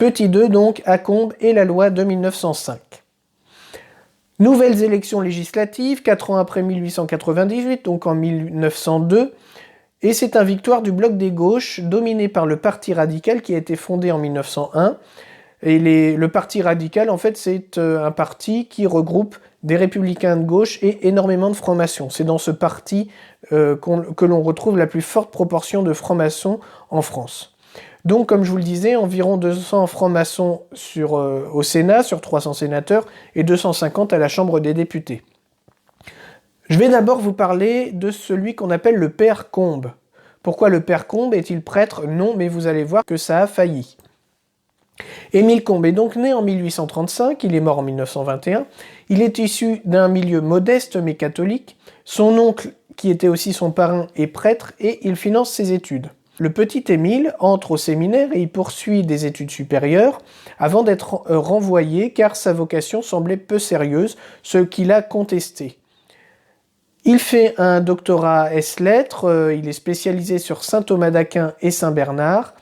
Petit 2 donc à Combes et la loi de 1905. Nouvelles élections législatives, 4 ans après 1898, donc en 1902, et c'est une victoire du bloc des gauches, dominé par le Parti radical qui a été fondé en 1901. Et le Parti radical, en fait, c'est un parti qui regroupe des républicains de gauche et énormément de francs-maçons. C'est dans ce parti que l'on retrouve la plus forte proportion de francs-maçons en France. Donc, comme je vous le disais, environ 200 francs-maçons au Sénat, sur 300 sénateurs, et 250 à la Chambre des députés. Je vais d'abord vous parler de celui qu'on appelle le père Combes. Pourquoi le père Combes est-il prêtre? Non, mais vous allez voir que ça a failli. Émile Combes est donc né en 1835, il est mort en 1921. Il est issu d'un milieu modeste mais catholique. Son oncle, qui était aussi son parrain, est prêtre et il finance ses études. Le petit Émile entre au séminaire et y poursuit des études supérieures avant d'être renvoyé car sa vocation semblait peu sérieuse, ce qu'il a contesté. Il fait un doctorat ès-lettres, il est spécialisé sur saint Thomas d'Aquin et saint Bernard.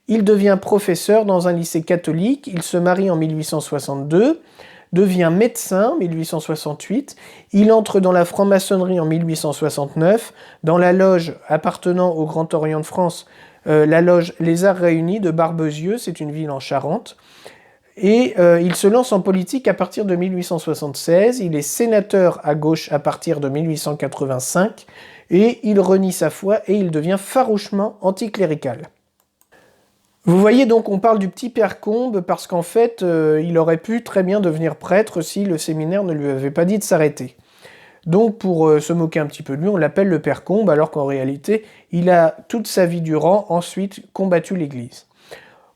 Il devient professeur dans un lycée catholique, il se marie en 1862, devient médecin en 1868, il entre dans la franc-maçonnerie en 1869, dans la loge appartenant au Grand Orient de France, la loge Les Arts Réunis de Barbezieux, c'est une ville en Charente, et il se lance en politique à partir de 1876, il est sénateur à gauche à partir de 1885, et il renie sa foi et il devient farouchement anticlérical. Vous voyez donc, on parle du petit père Combes parce qu'en fait, il aurait pu très bien devenir prêtre si le séminaire ne lui avait pas dit de s'arrêter. Donc pour se moquer un petit peu de lui, on l'appelle le père Combes, alors qu'en réalité, il a toute sa vie durant ensuite combattu l'Église.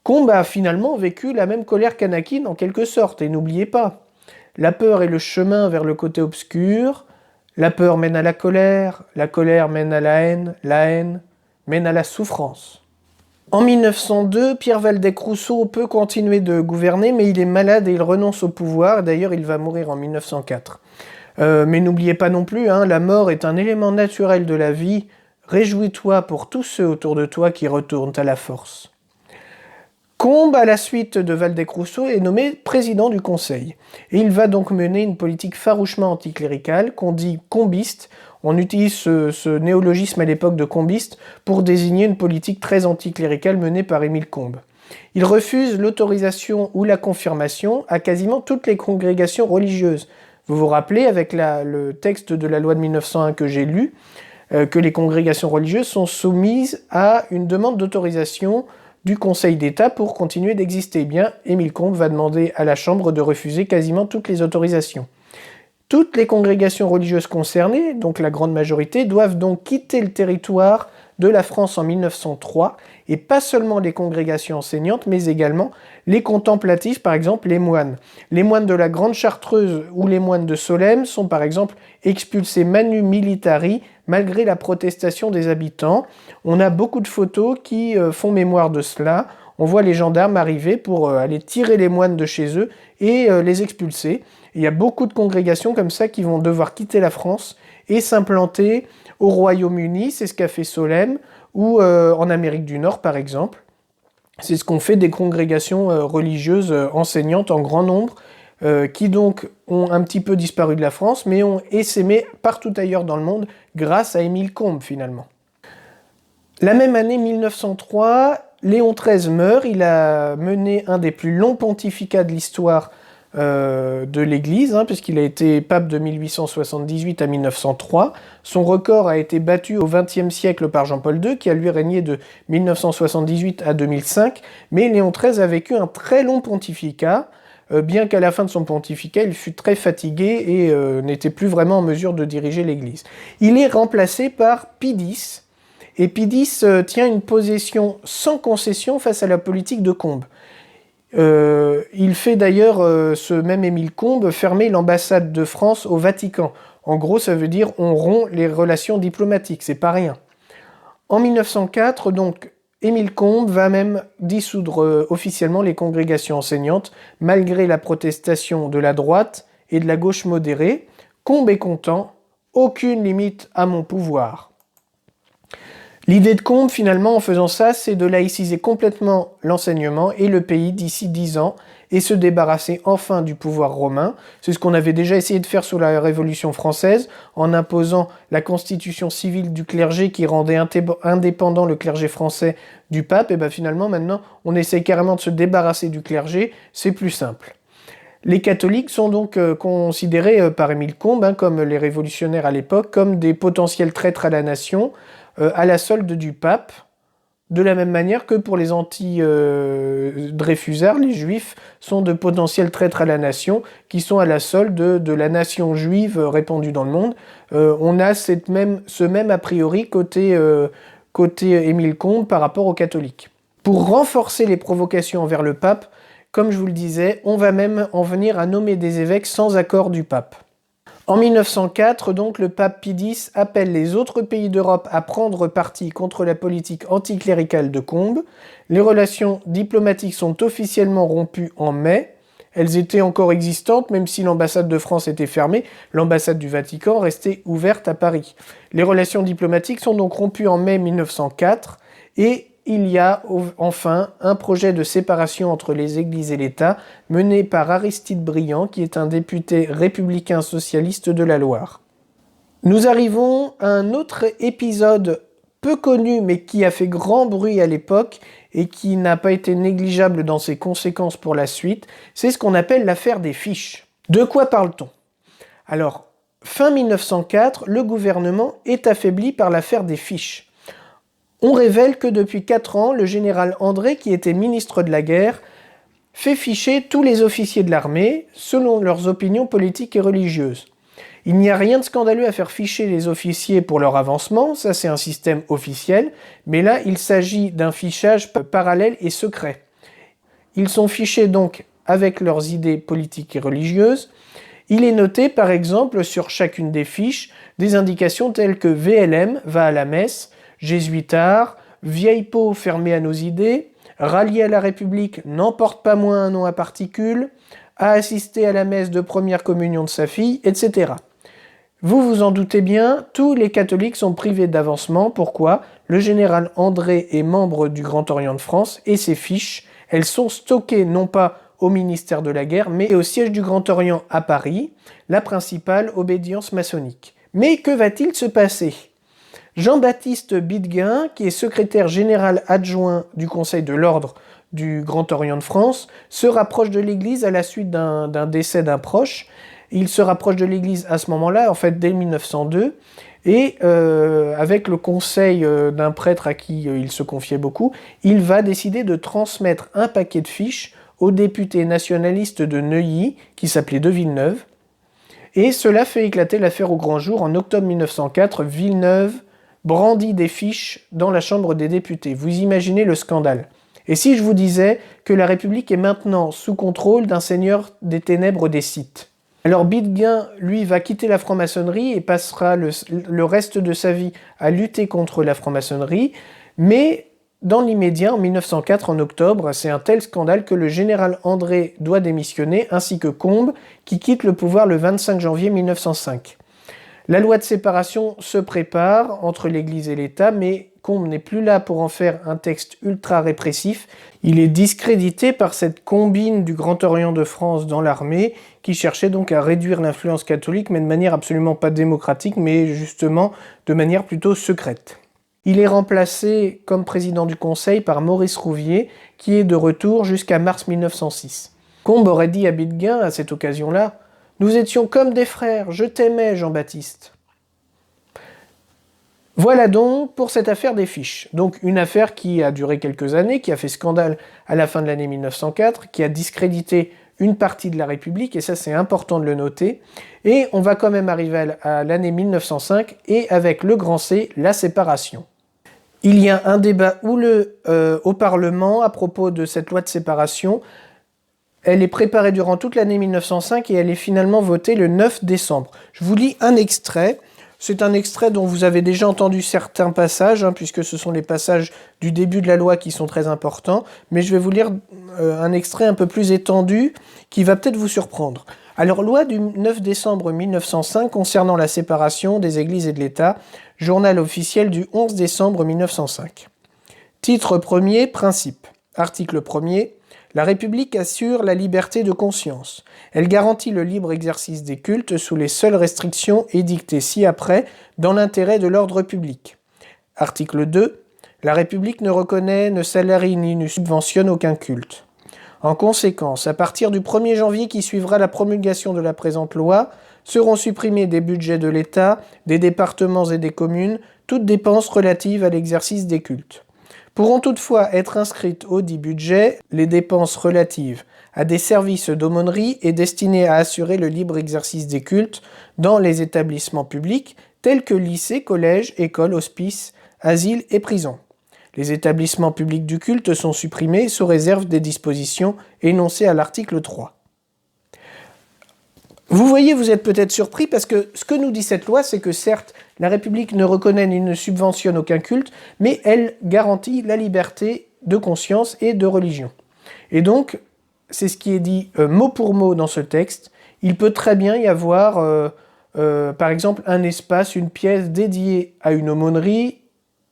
Combes a finalement vécu la même colère qu'Anakin en quelque sorte, et n'oubliez pas, la peur est le chemin vers le côté obscur, la peur mène à la colère mène à la haine mène à la souffrance. En 1902, Pierre Waldeck-Rousseau peut continuer de gouverner, mais il est malade et il renonce au pouvoir. D'ailleurs, il va mourir en 1904. Mais n'oubliez pas non plus, la mort est un élément naturel de la vie. Réjouis-toi pour tous ceux autour de toi qui retournent à la force. Combes, à la suite de Waldeck-Rousseau, est nommé président du Conseil. Et il va donc mener une politique farouchement anticléricale, qu'on dit combiste. On utilise ce néologisme à l'époque de combiste pour désigner une politique très anticléricale menée par Émile Combes. Il refuse l'autorisation ou la confirmation à quasiment toutes les congrégations religieuses. Vous vous rappelez, avec le texte de la loi de 1901 que j'ai lu, que les congrégations religieuses sont soumises à une demande d'autorisation du Conseil d'État pour continuer d'exister. Eh bien, Émile Combes va demander à la Chambre de refuser quasiment toutes les autorisations. Toutes les congrégations religieuses concernées, donc la grande majorité, doivent donc quitter le territoire de la France en 1903, et pas seulement les congrégations enseignantes, mais également les contemplatifs, par exemple les moines. Les moines de la Grande Chartreuse ou les moines de Solesmes sont par exemple expulsés manu militari, malgré la protestation des habitants. On a beaucoup de photos qui font mémoire de cela. On voit les gendarmes arriver pour aller tirer les moines de chez eux et les expulser. Il y a beaucoup de congrégations comme ça qui vont devoir quitter la France et s'implanter au Royaume-Uni, c'est ce qu'a fait Solesmes, ou en Amérique du Nord par exemple. C'est ce qu'ont fait des congrégations religieuses enseignantes en grand nombre, qui donc ont un petit peu disparu de la France, mais ont essaimé partout ailleurs dans le monde grâce à Émile Combes finalement. La même année 1903, Léon XIII meurt, il a mené un des plus longs pontificats de l'histoire de l'Église, puisqu'il a été pape de 1878 à 1903. Son record a été battu au XXe siècle par Jean-Paul II, qui a lui régné de 1978 à 2005, mais Léon XIII a vécu un très long pontificat, bien qu'à la fin de son pontificat, il fut très fatigué et n'était plus vraiment en mesure de diriger l'Église. Il est remplacé par Pie X, et Pie X tient une position sans concession face à la politique de Combes. Il fait d'ailleurs, ce même Émile Combes, fermer l'ambassade de France au Vatican. En gros, ça veut dire on rompt les relations diplomatiques, c'est pas rien. En 1904, donc, Émile Combes va même dissoudre officiellement les congrégations enseignantes, malgré la protestation de la droite et de la gauche modérée. Combes est content, aucune limite à mon pouvoir. L'idée de Combes, finalement, en faisant ça, c'est de laïciser complètement l'enseignement et le pays d'ici 10 ans et se débarrasser enfin du pouvoir romain. C'est ce qu'on avait déjà essayé de faire sous la Révolution française, en imposant la constitution civile du clergé qui rendait indépendant le clergé français du pape. Et bien finalement, maintenant, on essaye carrément de se débarrasser du clergé, c'est plus simple. Les catholiques sont donc considérés par Émile Combes, comme les révolutionnaires à l'époque, comme des potentiels traîtres à la nation, à la solde du pape, de la même manière que pour les anti-dreyfusards, les juifs sont de potentiels traîtres à la nation, qui sont à la solde de la nation juive répandue dans le monde. On a ce même a priori côté Émile Combes par rapport aux catholiques. Pour renforcer les provocations envers le pape, comme je vous le disais, on va même en venir à nommer des évêques sans accord du pape. En 1904, donc, le pape Pie X appelle les autres pays d'Europe à prendre parti contre la politique anticléricale de Combes. Les relations diplomatiques sont officiellement rompues en mai. Elles étaient encore existantes, même si l'ambassade de France était fermée. L'ambassade du Vatican restait ouverte à Paris. Les relations diplomatiques sont donc rompues en mai 1904 et il y a enfin un projet de séparation entre les églises et l'État mené par Aristide Briand, qui est un député républicain socialiste de la Loire. Nous arrivons à un autre épisode peu connu mais qui a fait grand bruit à l'époque et qui n'a pas été négligeable dans ses conséquences pour la suite, c'est ce qu'on appelle l'affaire des fiches. De quoi parle-t-on? Alors, fin 1904, le gouvernement est affaibli par l'affaire des fiches. On révèle que depuis 4 ans, le général André, qui était ministre de la guerre, fait ficher tous les officiers de l'armée selon leurs opinions politiques et religieuses. Il n'y a rien de scandaleux à faire ficher les officiers pour leur avancement, ça c'est un système officiel, mais là il s'agit d'un fichage parallèle et secret. Ils sont fichés donc avec leurs idées politiques et religieuses. Il est noté par exemple sur chacune des fiches des indications telles que VLM va à la messe, Jésuitard, vieille peau fermée à nos idées, rallié à la République n'emporte pas moins un nom à particules, a assisté à la messe de première communion de sa fille, etc. Vous vous en doutez bien, tous les catholiques sont privés d'avancement. Pourquoi? Le général André est membre du Grand Orient de France et ses fiches, elles sont stockées non pas au ministère de la Guerre, mais au siège du Grand Orient à Paris, la principale obédience maçonnique. Mais que va-t-il se passer? Jean-Baptiste Bidguin, qui est secrétaire général adjoint du Conseil de l'Ordre du Grand Orient de France, se rapproche de l'Église à la suite d'un décès d'un proche. Il se rapproche de l'Église à ce moment-là, en fait dès 1902, et avec le conseil d'un prêtre à qui il se confiait beaucoup, il va décider de transmettre un paquet de fiches au député nationaliste de Neuilly, qui s'appelait de Villeneuve, et cela fait éclater l'affaire au grand jour. En octobre 1904, Villeneuve brandit des fiches dans la Chambre des députés. Vous imaginez le scandale. Et si je vous disais que la République est maintenant sous contrôle d'un seigneur des ténèbres des Scythes? Alors Bidguin, lui, va quitter la franc-maçonnerie et passera le reste de sa vie à lutter contre la franc-maçonnerie, mais dans l'immédiat, en 1904, en octobre, c'est un tel scandale que le général André doit démissionner, ainsi que Combes, qui quitte le pouvoir le 25 janvier 1905. La loi de séparation se prépare entre l'Église et l'État, mais Combes n'est plus là pour en faire un texte ultra répressif. Il est discrédité par cette combine du Grand Orient de France dans l'armée, qui cherchait donc à réduire l'influence catholique, mais de manière absolument pas démocratique, mais justement de manière plutôt secrète. Il est remplacé comme président du Conseil par Maurice Rouvier, qui est de retour jusqu'à mars 1906. Combes aurait dit à Bidguin à cette occasion-là: « Nous étions comme des frères, je t'aimais, Jean-Baptiste. » Voilà donc pour cette affaire des fiches. Donc une affaire qui a duré quelques années, qui a fait scandale à la fin de l'année 1904, qui a discrédité une partie de la République, et ça c'est important de le noter. Et on va quand même arriver à l'année 1905, et avec le grand C, la séparation. Il y a un débat houleux au Parlement à propos de cette loi de séparation. Elle est préparée durant toute l'année 1905 et elle est finalement votée le 9 décembre. Je vous lis un extrait. C'est un extrait dont vous avez déjà entendu certains passages, puisque ce sont les passages du début de la loi qui sont très importants. Mais je vais vous lire un extrait un peu plus étendu qui va peut-être vous surprendre. Alors, loi du 9 décembre 1905 concernant la séparation des églises et de l'État, journal officiel du 11 décembre 1905. Titre 1er, principe. Article 1er. La République assure la liberté de conscience. Elle garantit le libre exercice des cultes sous les seules restrictions édictées ci-après dans l'intérêt de l'ordre public. Article 2. La République ne reconnaît, ne salarie ni ne subventionne aucun culte. En conséquence, à partir du 1er janvier qui suivra la promulgation de la présente loi, seront supprimés des budgets de l'État, des départements et des communes, toutes dépenses relatives à l'exercice des cultes. Pourront toutefois être inscrites au dit budget les dépenses relatives à des services d'aumônerie et destinées à assurer le libre exercice des cultes dans les établissements publics tels que lycées, collèges, écoles, hospices, asiles et prisons. Les établissements publics du culte sont supprimés sous réserve des dispositions énoncées à l'article 3. Vous voyez, vous êtes peut-être surpris parce que ce que nous dit cette loi, c'est que certes, la République ne reconnaît ni ne subventionne aucun culte, mais elle garantit la liberté de conscience et de religion. Et donc, c'est ce qui est dit mot pour mot dans ce texte. Il peut très bien y avoir, par exemple, un espace, une pièce dédiée à une aumônerie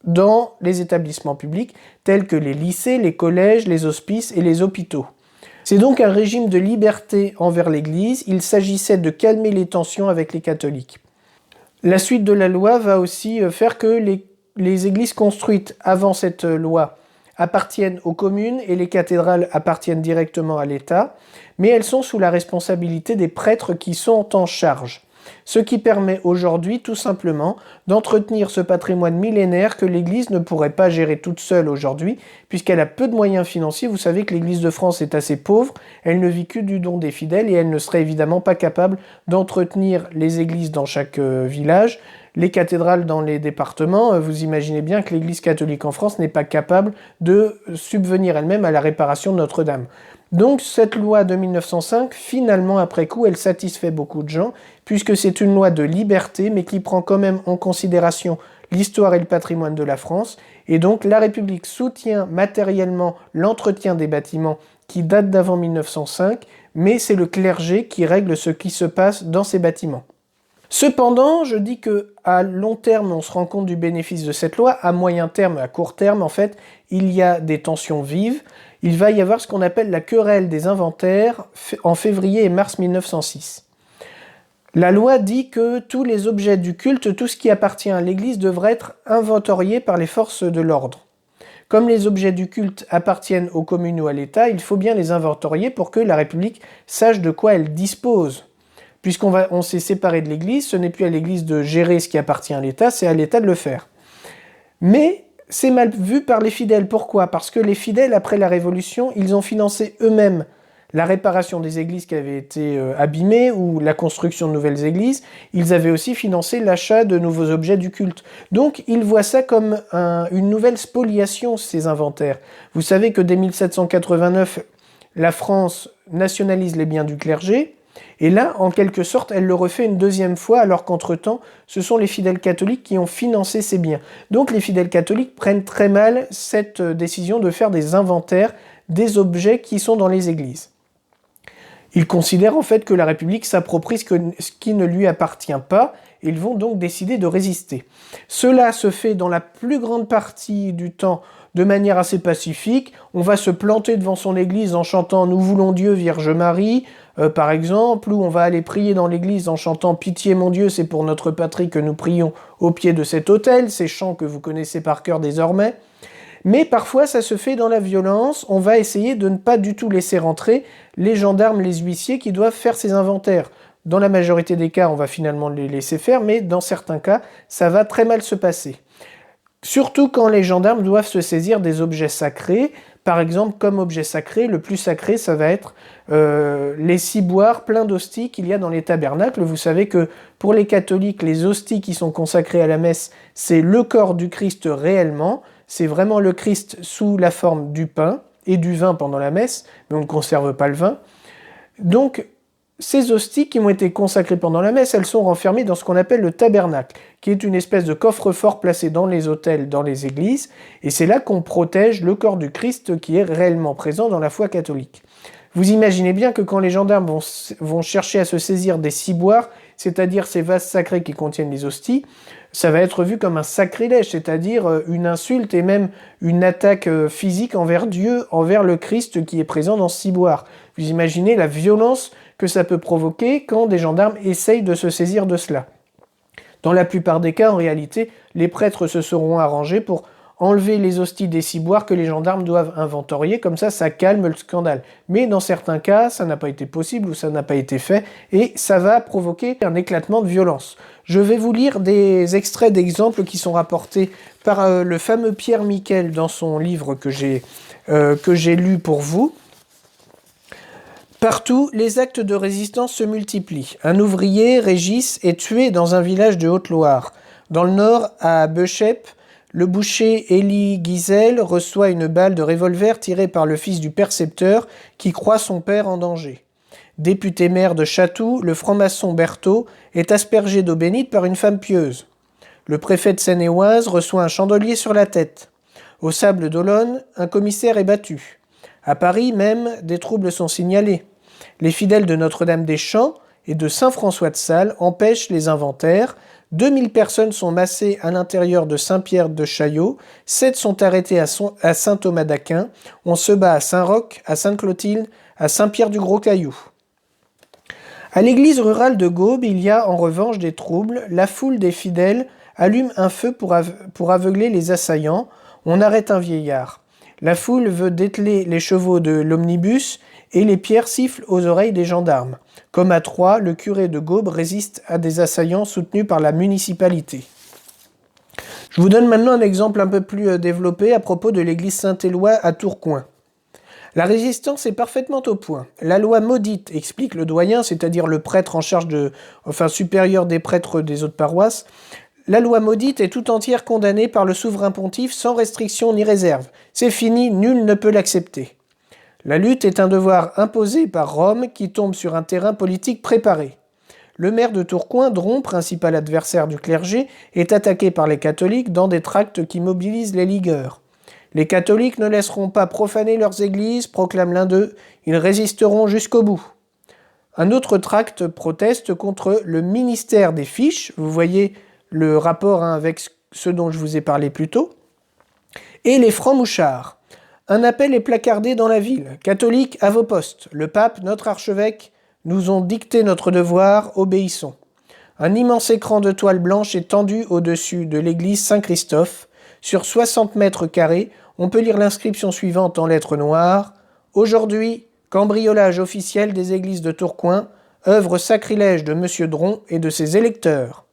dans les établissements publics, tels que les lycées, les collèges, les hospices et les hôpitaux. C'est donc un régime de liberté envers l'Église. Il s'agissait de calmer les tensions avec les catholiques. La suite de la loi va aussi faire que les églises construites avant cette loi appartiennent aux communes et les cathédrales appartiennent directement à l'État, mais elles sont sous la responsabilité des prêtres qui sont en charge. Ce qui permet aujourd'hui tout simplement d'entretenir ce patrimoine millénaire que l'Église ne pourrait pas gérer toute seule aujourd'hui, puisqu'elle a peu de moyens financiers. Vous savez que l'Église de France est assez pauvre, elle ne vit que du don des fidèles et elle ne serait évidemment pas capable d'entretenir les églises dans chaque village, les cathédrales dans les départements. Vous imaginez bien que l'Église catholique en France n'est pas capable de subvenir elle-même à la réparation de Notre-Dame. Donc cette loi de 1905, finalement après coup, elle satisfait beaucoup de gens, puisque c'est une loi de liberté, mais qui prend quand même en considération l'histoire et le patrimoine de la France, et donc la République soutient matériellement l'entretien des bâtiments qui datent d'avant 1905, mais c'est le clergé qui règle ce qui se passe dans ces bâtiments. Cependant, je dis que à long terme, on se rend compte du bénéfice de cette loi. À moyen terme, à court terme, en fait, il y a des tensions vives. Il va y avoir ce qu'on appelle la querelle des inventaires en février et mars 1906. La loi dit que tous les objets du culte, tout ce qui appartient à l'Église, devrait être inventorié par les forces de l'ordre. Comme les objets du culte appartiennent aux communes ou à l'État, il faut bien les inventorier pour que la République sache de quoi elle dispose. Puisqu'on s'est séparé de l'Église, ce n'est plus à l'Église de gérer ce qui appartient à l'État, c'est à l'État de le faire. Mais c'est mal vu par les fidèles. Pourquoi ? Parce que les fidèles, après la Révolution, ils ont financé eux-mêmes la réparation des églises qui avaient été abîmées ou la construction de nouvelles églises. Ils avaient aussi financé l'achat de nouveaux objets du culte. Donc ils voient ça comme une nouvelle spoliation, ces inventaires. Vous savez que dès 1789, la France nationalise les biens du clergé. Et là, en quelque sorte, elle le refait une deuxième fois, alors qu'entre-temps, ce sont les fidèles catholiques qui ont financé ces biens. Donc les fidèles catholiques prennent très mal cette décision de faire des inventaires des objets qui sont dans les églises. Ils considèrent en fait que la République s'approprie ce qui ne lui appartient pas, et ils vont donc décider de résister. Cela se fait dans la plus grande partie du temps de manière assez pacifique. On va se planter devant son église en chantant « Nous voulons Dieu, Vierge Marie », par exemple, ou on va aller prier dans l'église en chantant « Pitié mon Dieu, c'est pour notre patrie que nous prions au pied de cet autel », ces chants que vous connaissez par cœur désormais. Mais parfois, ça se fait dans la violence. On va essayer de ne pas du tout laisser rentrer les gendarmes, les huissiers qui doivent faire ces inventaires. Dans la majorité des cas, on va finalement les laisser faire, mais dans certains cas, ça va très mal se passer. Surtout quand les gendarmes doivent se saisir des objets sacrés. Par exemple, comme objet sacré, le plus sacré, ça va être les ciboires pleins d'hosties qu'il y a dans les tabernacles. Vous savez que pour les catholiques, les hosties qui sont consacrées à la messe, c'est le corps du Christ réellement. C'est vraiment le Christ sous la forme du pain et du vin pendant la messe, mais on ne conserve pas le vin. Donc, ces hosties qui ont été consacrées pendant la messe, elles sont renfermées dans ce qu'on appelle le tabernacle, qui est une espèce de coffre-fort placé dans les autels, dans les églises, et c'est là qu'on protège le corps du Christ qui est réellement présent dans la foi catholique. Vous imaginez bien que quand les gendarmes vont chercher à se saisir des ciboires, c'est-à-dire ces vases sacrés qui contiennent les hosties, ça va être vu comme un sacrilège, c'est-à-dire une insulte et même une attaque physique envers Dieu, envers le Christ qui est présent dans ce ciboire. Vous imaginez la violence que ça peut provoquer quand des gendarmes essayent de se saisir de cela. Dans la plupart des cas, en réalité, les prêtres se seront arrangés pour enlever les hosties des ciboires que les gendarmes doivent inventorier, comme ça calme le scandale. Mais dans certains cas, ça n'a pas été possible ou ça n'a pas été fait, et ça va provoquer un éclatement de violence. Je vais vous lire des extraits d'exemples qui sont rapportés par le fameux Pierre Miquel dans son livre que j'ai lu pour vous. Partout, les actes de résistance se multiplient. Un ouvrier, Régis, est tué dans un village de Haute-Loire. Dans le nord, à Bechep, le boucher Élie Guizel reçoit une balle de revolver tirée par le fils du percepteur qui croit son père en danger. Député maire de Chatou, le franc-maçon Berthaud est aspergé d'eau bénite par une femme pieuse. Le préfet de Seine-et-Oise reçoit un chandelier sur la tête. Au Sable d'Olonne, un commissaire est battu. À Paris même, des troubles sont signalés. Les fidèles de Notre-Dame-des-Champs et de Saint-François de Sales empêchent les inventaires. 2000 personnes sont massées à l'intérieur de Saint-Pierre de Chaillot, 7 sont arrêtés à Saint-Thomas d'Aquin, on se bat à Saint-Roch, à Sainte-Clotilde, à Saint-Pierre-du-Gros-Caillou. À l'église rurale de Gaube, il y a en revanche des troubles. La foule des fidèles allume un feu pour aveugler les assaillants. On arrête un vieillard. La foule veut dételer les chevaux de l'omnibus et les pierres sifflent aux oreilles des gendarmes. Comme à Troyes, le curé de Gaube résiste à des assaillants soutenus par la municipalité. Je vous donne maintenant un exemple un peu plus développé à propos de l'église Saint-Éloi à Tourcoing. La résistance est parfaitement au point. La loi maudite, explique le doyen, c'est-à-dire le prêtre en charge supérieur des prêtres des autres paroisses, la loi maudite est tout entière condamnée par le souverain pontife sans restriction ni réserve. C'est fini, nul ne peut l'accepter. La lutte est un devoir imposé par Rome qui tombe sur un terrain politique préparé. Le maire de Tourcoing, Dron, principal adversaire du clergé, est attaqué par les catholiques dans des tracts qui mobilisent les ligueurs. Les catholiques ne laisseront pas profaner leurs églises, proclame l'un d'eux, ils résisteront jusqu'au bout. Un autre tract proteste contre le ministère des fiches, vous voyez le rapport avec ce dont je vous ai parlé plus tôt, et les francs-mouchards. Un appel est placardé dans la ville. Catholiques, à vos postes. Le pape, notre archevêque, nous ont dicté notre devoir, obéissons. Un immense écran de toile blanche est tendu au-dessus de l'église Saint-Christophe. Sur 60 mètres carrés, on peut lire l'inscription suivante en lettres noires. Aujourd'hui, cambriolage officiel des églises de Tourcoing, œuvre sacrilège de M. Dron et de ses électeurs.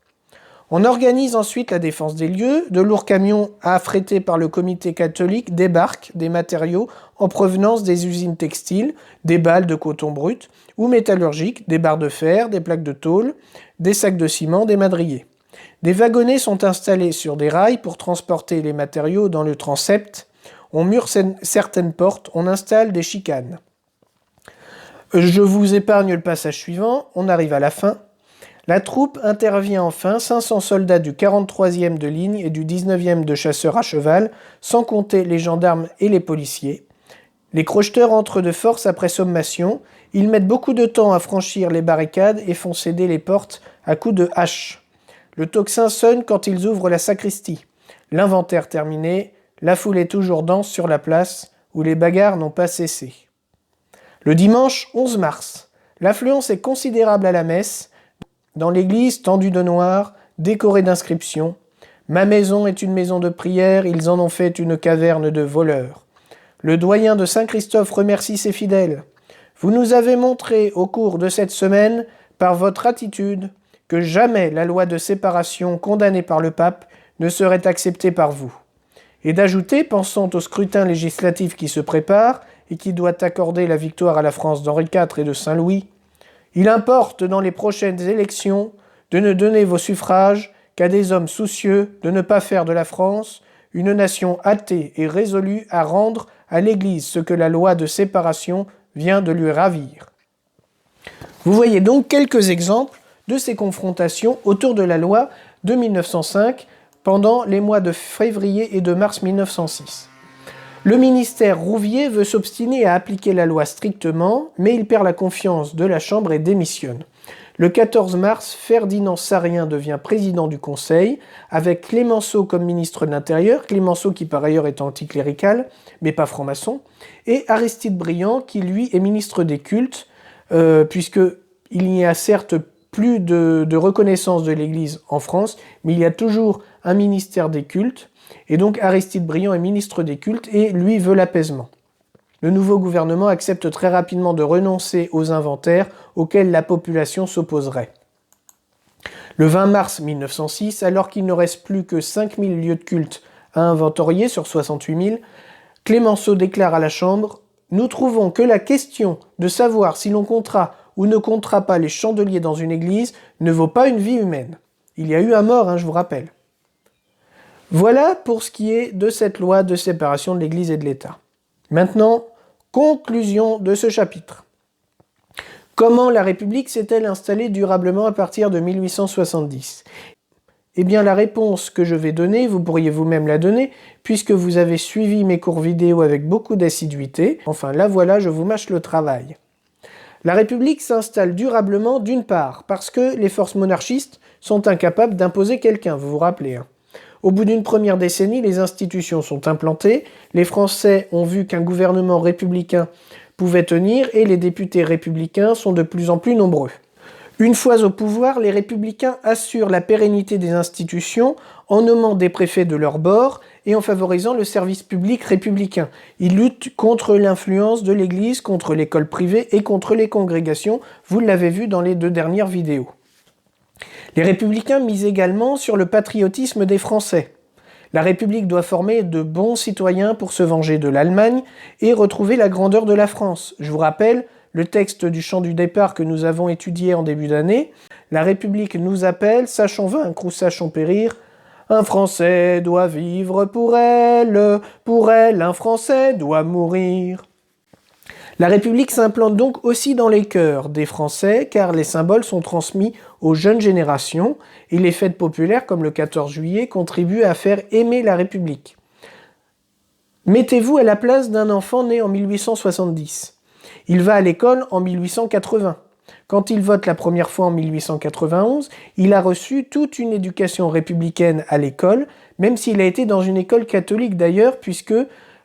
On organise ensuite la défense des lieux. De lourds camions affrétés par le comité catholique débarquent des matériaux en provenance des usines textiles, des balles de coton brut ou métallurgiques, des barres de fer, des plaques de tôle, des sacs de ciment, des madriers. Des wagonnets sont installés sur des rails pour transporter les matériaux dans le transept. On mure certaines portes, on installe des chicanes. Je vous épargne le passage suivant, on arrive à la fin. La troupe intervient enfin, 500 soldats du 43e de ligne et du 19e de chasseurs à cheval, sans compter les gendarmes et les policiers. Les crocheteurs entrent de force après sommation, ils mettent beaucoup de temps à franchir les barricades et font céder les portes à coups de hache. Le tocsin sonne quand ils ouvrent la sacristie. L'inventaire terminé, la foule est toujours dense sur la place, où les bagarres n'ont pas cessé. Le dimanche 11 mars, l'affluence est considérable à la messe, dans l'église tendue de noir, décorée d'inscriptions. « Ma maison est une maison de prière, ils en ont fait une caverne de voleurs. » Le doyen de Saint-Christophe remercie ses fidèles. « Vous nous avez montré au cours de cette semaine, par votre attitude, que jamais la loi de séparation condamnée par le pape ne serait acceptée par vous. » Et d'ajouter, pensant au scrutin législatif qui se prépare et qui doit accorder la victoire à la France d'Henri IV et de Saint-Louis, il importe dans les prochaines élections de ne donner vos suffrages qu'à des hommes soucieux de ne pas faire de la France une nation athée et résolue à rendre à l'Église ce que la loi de séparation vient de lui ravir. Vous voyez donc quelques exemples de ces confrontations autour de la loi de 1905 pendant les mois de février et de mars 1906. Le ministère Rouvier veut s'obstiner à appliquer la loi strictement, mais il perd la confiance de la Chambre et démissionne. Le 14 mars, Ferdinand Sarrien devient président du Conseil, avec Clemenceau comme ministre de l'Intérieur, Clemenceau qui par ailleurs est anticlérical, mais pas franc-maçon, et Aristide Briand qui lui est ministre des cultes, puisqu'il n'y a certes plus de reconnaissance de l'Église en France, mais il y a toujours un ministère des cultes, et donc Aristide Briand est ministre des cultes et lui veut l'apaisement. Le nouveau gouvernement accepte très rapidement de renoncer aux inventaires auxquels la population s'opposerait. Le 20 mars 1906, alors qu'il ne reste plus que 5000 lieux de culte à inventorier sur 68 000, Clemenceau déclare à la Chambre « Nous trouvons que la question de savoir si l'on comptera ou ne comptera pas les chandeliers dans une église ne vaut pas une vie humaine. » Il y a eu un mort, je vous rappelle. Voilà pour ce qui est de cette loi de séparation de l'Église et de l'État. Maintenant, conclusion de ce chapitre. Comment la République s'est-elle installée durablement à partir de 1870 ? Eh bien, la réponse que je vais donner, vous pourriez vous-même la donner, puisque vous avez suivi mes cours vidéo avec beaucoup d'assiduité. Enfin, là voilà, je vous mâche le travail. La République s'installe durablement d'une part, parce que les forces monarchistes sont incapables d'imposer quelqu'un, vous vous rappelez. Au bout d'une première décennie, les institutions sont implantées, les Français ont vu qu'un gouvernement républicain pouvait tenir et les députés républicains sont de plus en plus nombreux. Une fois au pouvoir, les républicains assurent la pérennité des institutions en nommant des préfets de leur bord et en favorisant le service public républicain. Ils luttent contre l'influence de l'Église, contre l'école privée et contre les congrégations, vous l'avez vu dans les 2 dernières vidéos. Les républicains misent également sur le patriotisme des Français. La République doit former de bons citoyens pour se venger de l'Allemagne et retrouver la grandeur de la France. Je vous rappelle le texte du chant du départ que nous avons étudié en début d'année. La République nous appelle, sachons vaincre ou sachons périr. Un Français doit vivre pour elle, un Français doit mourir. La République s'implante donc aussi dans les cœurs des Français, car les symboles sont transmis aux jeunes générations, et les fêtes populaires, comme le 14 juillet, contribuent à faire aimer la République. Mettez-vous à la place d'un enfant né en 1870. Il va à l'école en 1880. Quand il vote la première fois en 1891, il a reçu toute une éducation républicaine à l'école, même s'il a été dans une école catholique d'ailleurs, puisque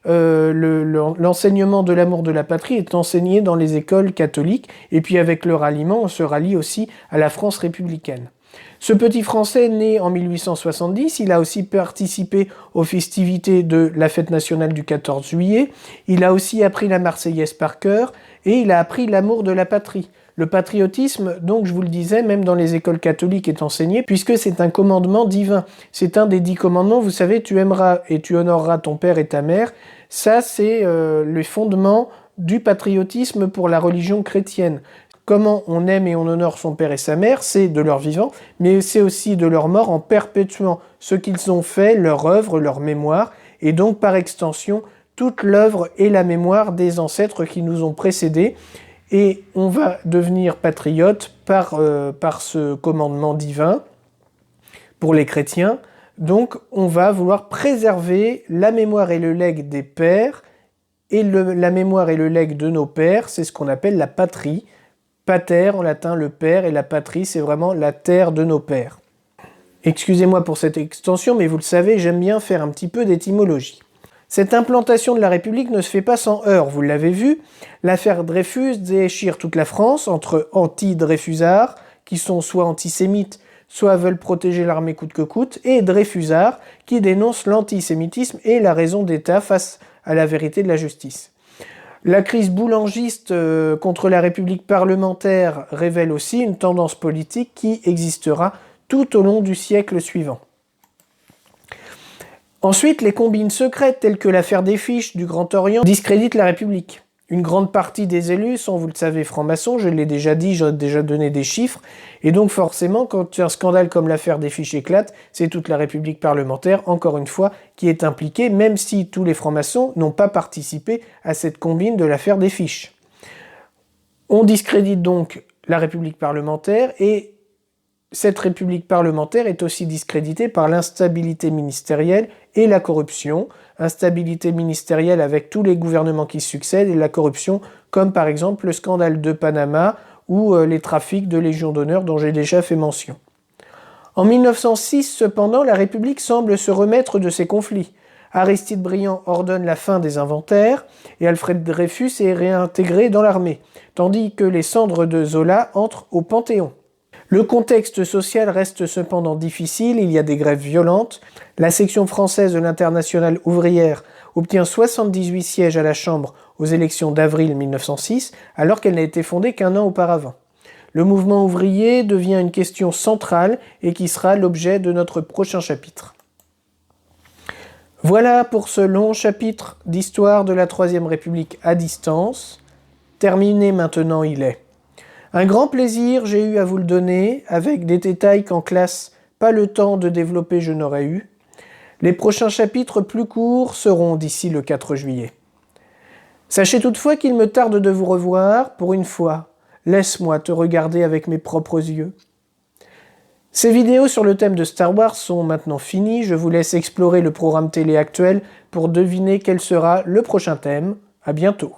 l'enseignement de l'amour de la patrie est enseigné dans les écoles catholiques, et puis avec le ralliement, on se rallie aussi à la France républicaine. Ce petit Français né en 1870, il a aussi participé aux festivités de la fête nationale du 14 juillet, il a aussi appris la Marseillaise par cœur, et il a appris l'amour de la patrie. Le patriotisme, donc je vous le disais, même dans les écoles catholiques est enseigné, puisque c'est un commandement divin. C'est un des 10 commandements, vous savez, tu aimeras et tu honoreras ton père et ta mère. Ça, c'est le fondement du patriotisme pour la religion chrétienne. Comment on aime et on honore son père et sa mère, c'est de leur vivant, mais c'est aussi de leur mort en perpétuant ce qu'ils ont fait, leur œuvre, leur mémoire, et donc par extension, toute l'œuvre et la mémoire des ancêtres qui nous ont précédés. Et on va devenir patriote par ce commandement divin pour les chrétiens. Donc on va vouloir préserver la mémoire et le legs des pères, et la mémoire et le legs de nos pères, c'est ce qu'on appelle la patrie. Pater en latin, le père, et la patrie, c'est vraiment la terre de nos pères. Excusez-moi pour cette extension, mais vous le savez, j'aime bien faire un petit peu d'étymologie. Cette implantation de la République ne se fait pas sans heurts, vous l'avez vu. L'affaire Dreyfus déchire toute la France entre anti-Dreyfusards, qui sont soit antisémites, soit veulent protéger l'armée coûte que coûte, et Dreyfusards, qui dénoncent l'antisémitisme et la raison d'État face à la vérité de la justice. La crise boulangiste contre la République parlementaire révèle aussi une tendance politique qui existera tout au long du siècle suivant. Ensuite, les combines secrètes telles que l'affaire des fiches du Grand Orient discréditent la République. Une grande partie des élus sont, vous le savez, francs-maçons, je l'ai déjà dit, j'ai déjà donné des chiffres, et donc forcément, quand un scandale comme l'affaire des fiches éclate, c'est toute la République parlementaire, encore une fois, qui est impliquée, même si tous les francs-maçons n'ont pas participé à cette combine de l'affaire des fiches. On discrédite donc la République parlementaire, et cette république parlementaire est aussi discréditée par l'instabilité ministérielle et la corruption. Instabilité ministérielle avec tous les gouvernements qui succèdent et la corruption comme par exemple le scandale de Panama ou les trafics de Légion d'honneur dont j'ai déjà fait mention. En 1906, cependant, la République semble se remettre de ses conflits. Aristide Briand ordonne la fin des inventaires et Alfred Dreyfus est réintégré dans l'armée, tandis que les cendres de Zola entrent au Panthéon. Le contexte social reste cependant difficile, il y a des grèves violentes. La section française de l'Internationale ouvrière obtient 78 sièges à la Chambre aux élections d'avril 1906, alors qu'elle n'a été fondée qu'un an auparavant. Le mouvement ouvrier devient une question centrale et qui sera l'objet de notre prochain chapitre. Voilà pour ce long chapitre d'histoire de la Troisième République à distance. Terminé maintenant il est. Un grand plaisir j'ai eu à vous le donner, avec des détails qu'en classe, pas le temps de développer je n'aurais eu. Les prochains chapitres plus courts seront d'ici le 4 juillet. Sachez toutefois qu'il me tarde de vous revoir, pour une fois. Laisse-moi te regarder avec mes propres yeux. Ces vidéos sur le thème de Star Wars sont maintenant finies, je vous laisse explorer le programme télé actuel pour deviner quel sera le prochain thème. À bientôt.